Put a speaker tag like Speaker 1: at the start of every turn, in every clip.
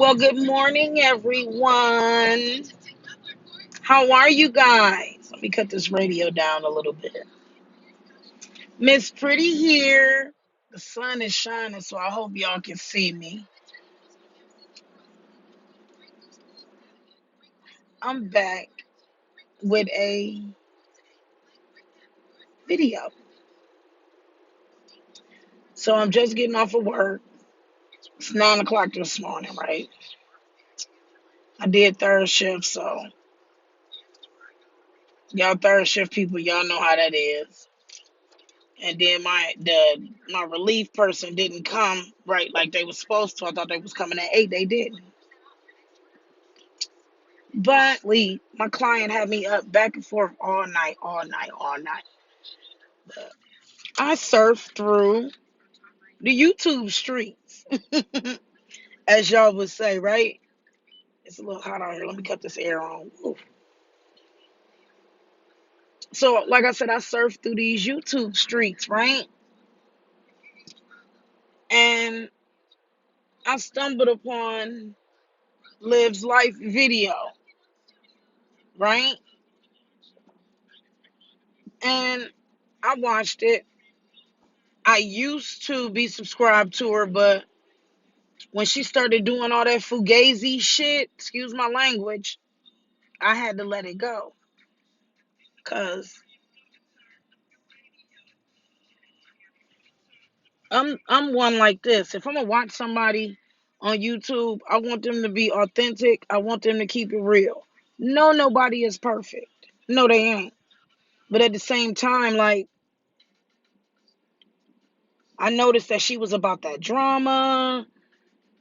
Speaker 1: Well, good morning, everyone. How are you guys? Let me cut this radio down a little bit. Miss Pretty here. The sun is shining, so I hope y'all can see me. I'm back with a video. So I'm just getting off of work. It's 9 o'clock this morning, right? I did third shift, so y'all third shift people, y'all know how that is. And then my relief person didn't come right like they was supposed to. I thought they was coming at 8. They didn't. But my client had me up back and forth all night, all night, all night. But I surfed through the YouTube streets, as y'all would say, right? It's a little hot out here. Let me cut this air on. Ooh. So, like I said, I surfed through these YouTube streets, right? And I stumbled upon Liv's life video, right? And I watched it. I used to be subscribed to her, but when she started doing all that fugazi shit, excuse my language, I had to let it go. Cause I'm one like this. If I'm gonna watch somebody on YouTube, I want them to be authentic. I want them to keep it real. No, nobody is perfect. No, they ain't. But at the same time, like, I noticed that she was about that drama,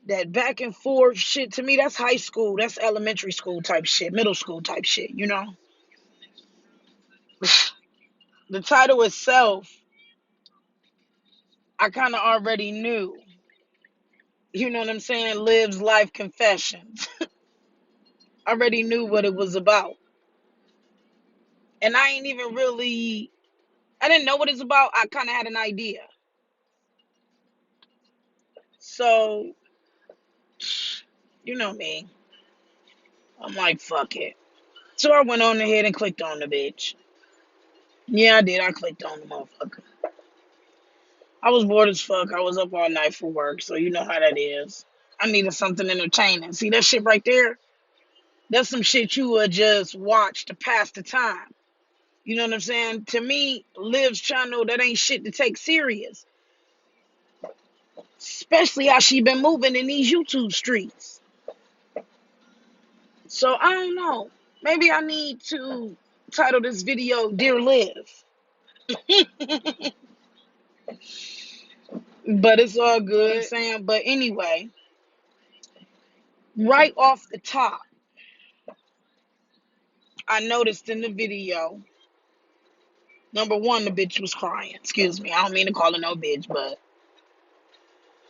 Speaker 1: that back and forth shit. To me, that's high school. That's elementary school type shit, middle school type shit, you know? The title itself, I kind of already knew. You know what I'm saying? Liv's life confessions. I already knew what it was about. And I ain't even really, I didn't know what it's about. I kind of had an idea. So, you know me. I'm like, fuck it. So I went on ahead and clicked on the bitch. Yeah, I did. I clicked on the motherfucker. I was bored as fuck. I was up all night for work. So you know how that is. I needed something entertaining. See that shit right there? That's some shit you would just watch to pass the time. You know what I'm saying? To me, Liv's channel, that ain't shit to take serious. Especially how she been moving in these YouTube streets. So I don't know. Maybe I need to title this video Dear Liv. But it's all good. You know what I'm saying? But anyway, right off the top, I noticed in the video, number one, the bitch was crying. Excuse me. I don't mean to call her no bitch, but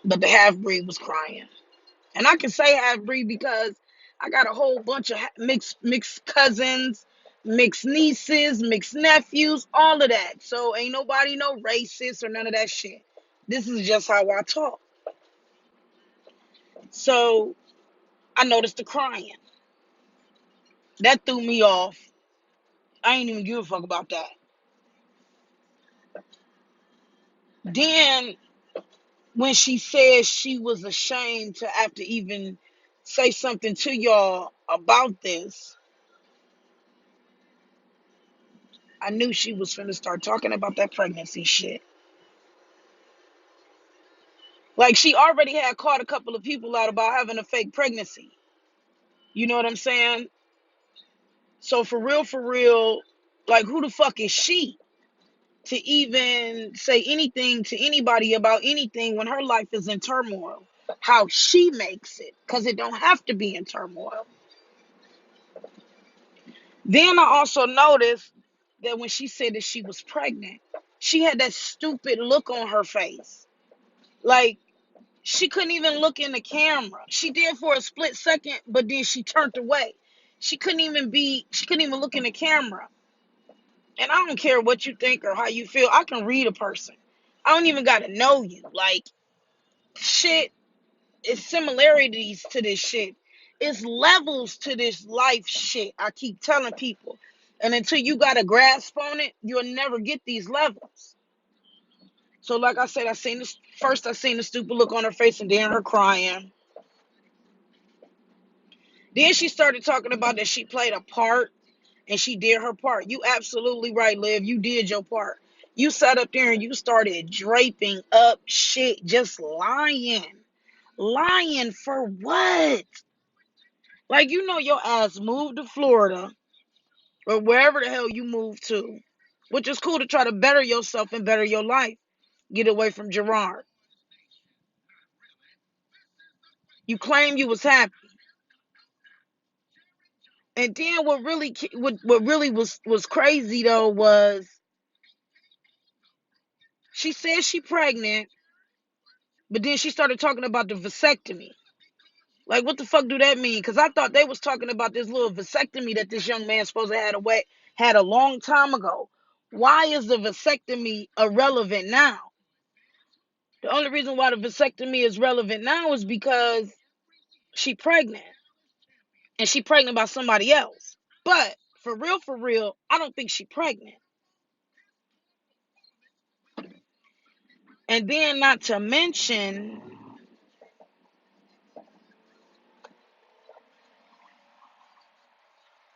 Speaker 1: the half breed was crying. And I can say half breed because I got a whole bunch of mixed cousins, mixed nieces, mixed nephews, all of that. So ain't nobody no racist or none of that shit. This is just how I talk. So I noticed the crying. That threw me off. I ain't even give a fuck about that. Then when she said she was ashamed to have to even say something to y'all about this, I knew she was finna start talking about that pregnancy shit. Like, she already had caught a couple of people out about having a fake pregnancy. You know what I'm saying? So for real, like, who the fuck is she to even say anything to anybody about anything when her life is in turmoil? How she makes it, because it don't have to be in turmoil. Then I also noticed that when she said that she was pregnant, she had that stupid look on her face. Like, she couldn't even look in the camera. She did for a split second, but then she turned away. She couldn't even look in the camera. And I don't care what you think or how you feel. I can read a person. I don't even got to know you. Like, shit. It's similarities to this shit. It's levels to this life shit. I keep telling people. And until you got a grasp on it, you'll never get these levels. So like I said, I seen the stupid look on her face and then her crying. Then she started talking about that she played a part and she did her part. You absolutely right, Liv. You did your part. You sat up there and you started draping up shit, just lying. Lying for what? Like, you know, your ass moved to Florida or wherever the hell you moved to, which is cool to try to better yourself and better your life. Get away from Gerard. You claim you was happy. And then what really was crazy though was she said she pregnant, but then she started talking about the vasectomy. Like, what the fuck do that mean? Because I thought they was talking about this little vasectomy that this young man supposed to had a long time ago. Why is the vasectomy irrelevant now? The only reason why the vasectomy is relevant now is because she pregnant. And she pregnant by somebody else. But for real, I don't think she pregnant. And then not to mention,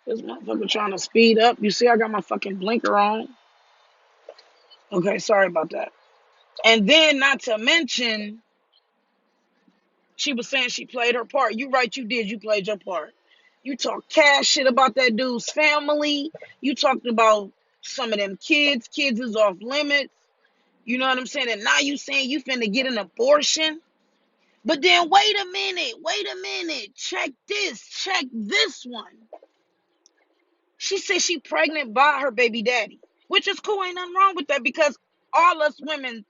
Speaker 1: this motherfucker trying to speed up. You see I got my fucking blinker on. Okay, sorry about that. And then not to mention, she was saying she played her part. You right, you did. You played your part. You talked cash shit about that dude's family. You talked about some of them kids. Kids is off limits. You know what I'm saying? And now you saying you finna get an abortion. But then wait a minute. Check this one. She said she pregnant by her baby daddy, which is cool. Ain't nothing wrong with that because all us women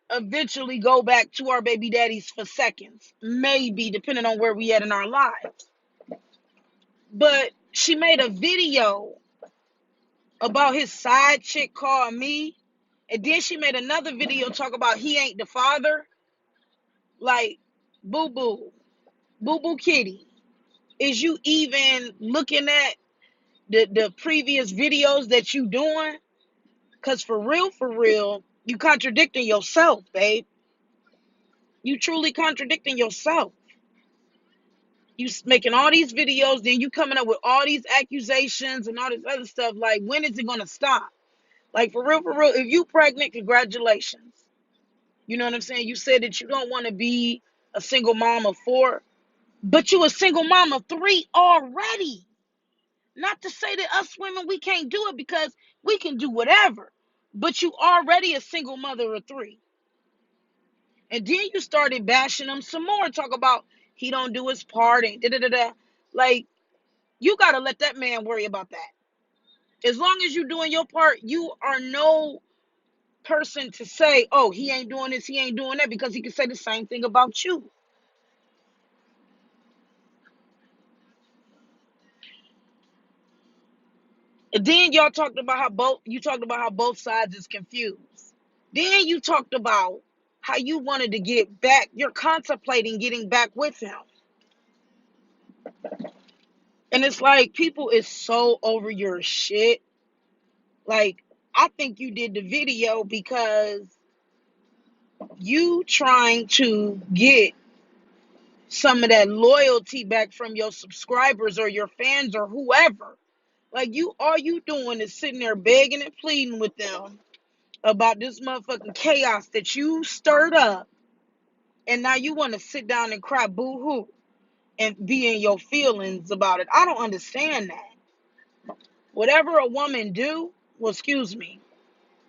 Speaker 1: eventually go back to our baby daddies for seconds, maybe depending on where we at in our lives. But she made a video about his side chick called me, and then she made another video talk about he ain't the father. Like, boo boo kitty, is you even looking at the previous videos that you doing? Because for real, you contradicting yourself, babe. You truly contradicting yourself. You making all these videos, then you coming up with all these accusations and all this other stuff. Like, when is it gonna stop? Like, for real, if you pregnant, congratulations. You know what I'm saying? You said that you don't want to be a single mom of 4, but you a single mom of 3 already. Not to say that us women, we can't do it because we can do whatever. But you already a single mother of 3. And then you started bashing him some more. Talk about he don't do his part and da-da-da-da. Like, you got to let that man worry about that. As long as you doing your part, you are no person to say, oh, he ain't doing this, he ain't doing that, because he can say the same thing about you. And then y'all talked about how both sides is confused. Then you talked about how you wanted to get back. You're contemplating getting back with him. And it's like, people is so over your shit. Like, I think you did the video because you trying to get some of that loyalty back from your subscribers or your fans or whoever. Like, all you doing is sitting there begging and pleading with them about this motherfucking chaos that you stirred up, and now you want to sit down and cry boo-hoo and be in your feelings about it. I don't understand that. Whatever a woman do, well, excuse me,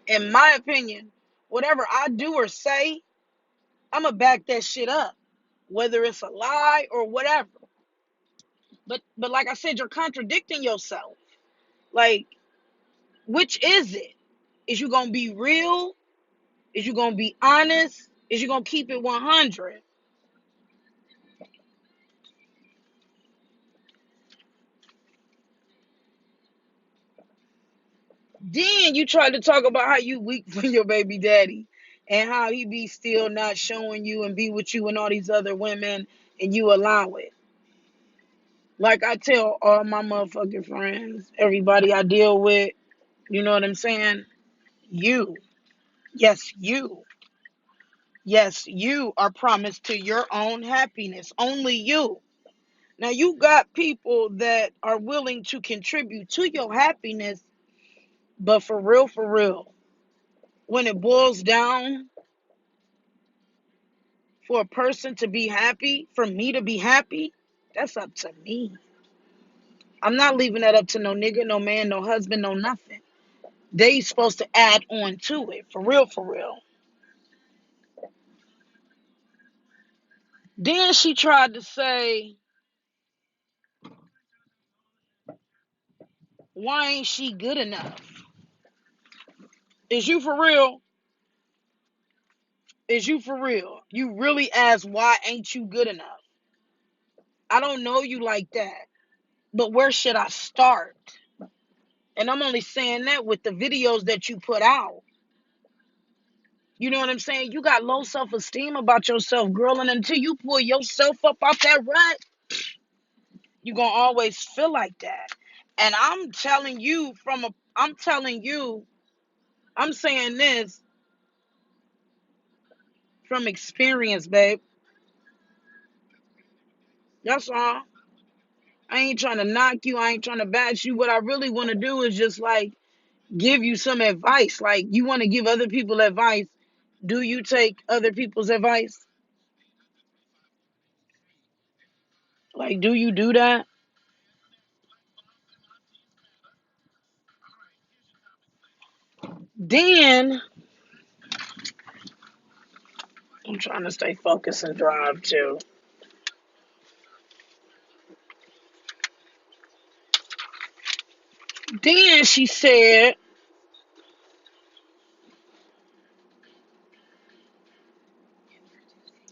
Speaker 1: in my opinion, whatever I do or say, I'm gonna back that shit up, whether it's a lie or whatever. But like I said, you're contradicting yourself. Like, which is it? Is you gonna be real? Is you gonna be honest? Is you gonna keep it 100? Then you try to talk about how you weak for your baby daddy. and how he be still not showing you and be with you and all these other women and you allow it. Like I tell all my motherfucking friends, everybody I deal with, you know what I'm saying? You, yes, you are promised to your own happiness. Only you. Now you got people that are willing to contribute to your happiness, but for real, when it boils down for a person to be happy, for me to be happy, that's up to me. I'm not leaving that up to no nigga, no man, no husband, no nothing. They supposed to add on to it. For real, for real. Then she tried to say, why ain't she good enough? Is you for real? Is you for real? You really ask, why ain't you good enough? I don't know you like that. But where should I start? And I'm only saying that with the videos that you put out. You know what I'm saying? You got low self-esteem about yourself, girl. And until you pull yourself up off that rut, you're going to always feel like that. And I'm saying this from experience, babe. That's all. I ain't trying to knock you. I ain't trying to bash you. What I really want to do is just like give you some advice. Like, you want to give other people advice. Do you take other people's advice? Like, do you do that? Then I'm trying to stay focused and drive too. Then she said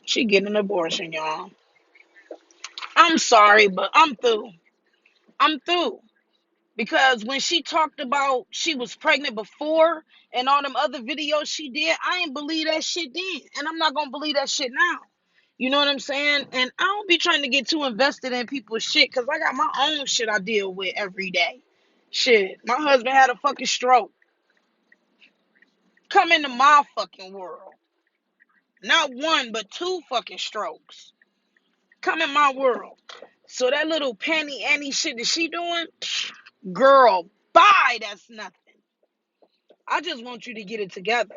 Speaker 1: she getting an abortion, y'all. I'm sorry, but I'm through. I'm through. Because when she talked about she was pregnant before and all them other videos she did, I ain't believe that shit then. And I'm not gonna believe that shit now. You know what I'm saying? And I don't be trying to get too invested in people's shit because I got my own shit I deal with every day. Shit. My husband had a fucking stroke. Come into my fucking world. Not one, but two fucking strokes. Come in my world. So that little Penny Annie shit that she doing, girl, bye, that's nothing. I just want you to get it together.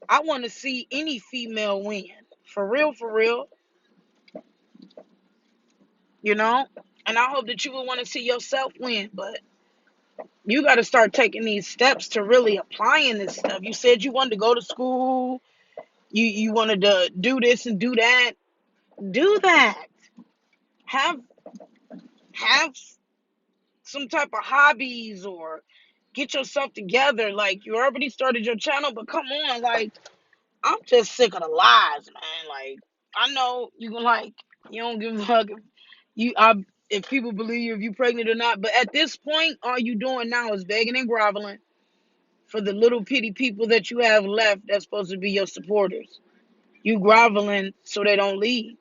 Speaker 1: I want to see any female win. For real, you know? And I hope that you would want to see yourself win, but you got to start taking these steps to really applying this stuff. You said you wanted to go to school, you wanted to do this and do that. Do that. Have have some type of hobbies or get yourself together. Like, you already started your channel, but come on, like, I'm just sick of the lies, man. Like, I know you can, like, you don't give a fuck if people believe you, if you pregnant or not. But at this point, all you doing now is begging and groveling for the little pity people that you have left that's supposed to be your supporters. You groveling so they don't leave,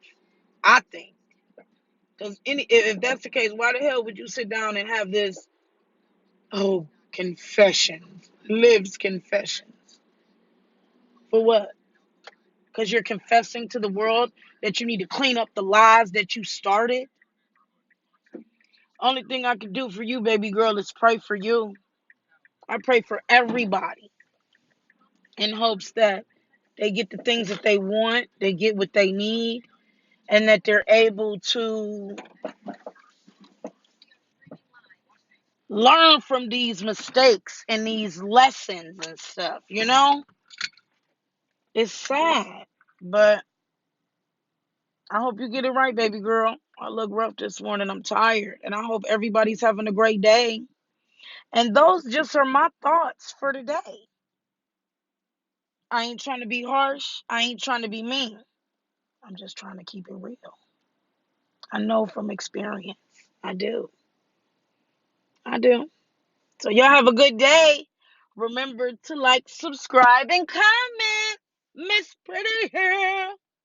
Speaker 1: I think. Because if that's the case, why the hell would you sit down and have this, oh, confessions, Liv's confessions? For what? Because you're confessing to the world that you need to clean up the lies that you started? Only thing I can do for you, baby girl, is pray for you. I pray for everybody in hopes that they get the things that they want, they get what they need, and that they're able to learn from these mistakes and these lessons and stuff, you know? It's sad, but I hope you get it right, baby girl. I look rough this morning. I'm tired, and I hope everybody's having a great day. And those just are my thoughts for today. I ain't trying to be harsh. I ain't trying to be mean. I'm just trying to keep it real. I know from experience. I do. I do. So y'all have a good day. Remember to like, subscribe, and comment. Miss Pretty Hair.